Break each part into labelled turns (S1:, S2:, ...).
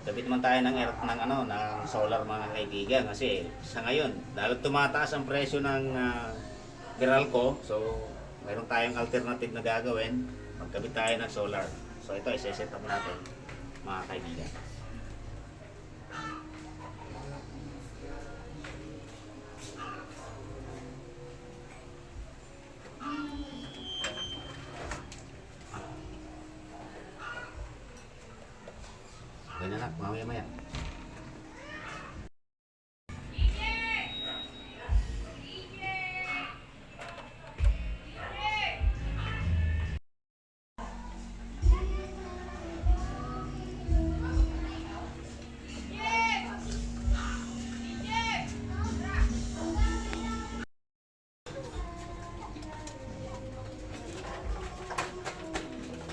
S1: Magkabit man tayo ng ng solar mga kaibigan kasi sa ngayon, dahil tumataas ang presyo ng Meralco, so mayroon tayong alternative na gagawin, magkabit tayo ng solar. So ito, i-set up natin mga kaibigan. Ganyan na, mamaya-maya.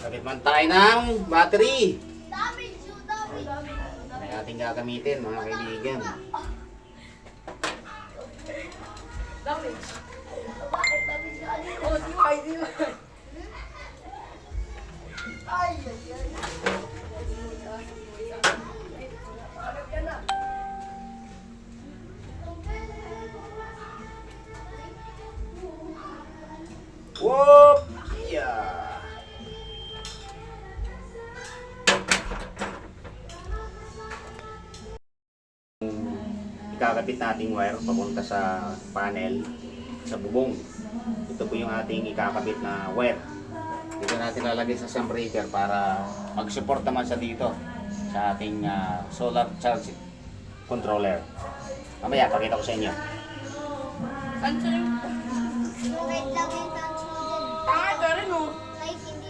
S1: Kapit man tayo ng battery. May ating gagamitin mga kaibigan.
S2: Damage. Bakit damage ka? Oh, di ba? Di ba? Ay, ay, ay.
S1: Whoop! Yeah! Ikakabit nating wire papunta sa panel sa bubong. Ito po yung ating ikakabit na wire. Dito natin lalagay sa sum breaker para mag-support naman sa dito sa ating solar charge controller. Mamaya pakita ko sa inyo.
S2: Saan siya yung...
S3: Wait lang yung touch mo dyan.
S2: Pangit ka rin, oh.
S3: Like, hindi.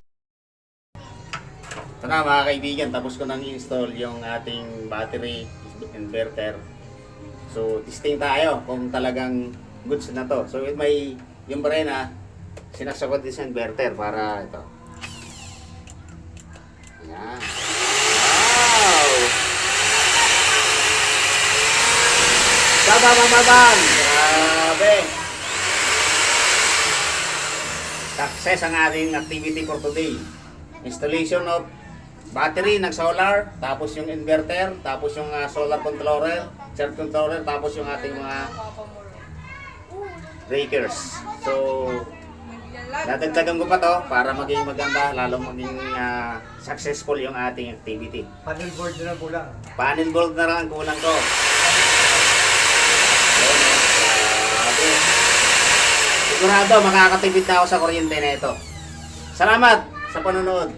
S1: Ito na mga kaibigan, tapos ko nang install yung ating battery inverter. So, testing tayo kung talagang goods na to. So, may yung barena, sinasagod din sa inverter para ito. Ayan. Wow! Babang! Grabe! Success ang ating activity for today. Installation of battery ng solar, tapos yung inverter, tapos yung solar controller, charge controller, tapos yung ating mga breakers. So, nadagdagan ko pa to para maging maganda, lalong maging successful yung ating activity.
S4: Panel board na lang kulang.
S1: Panel board na lang ang kulang ko. Sigurado makakatipid na ako sa kuryente na ito. Salamat sa panonood.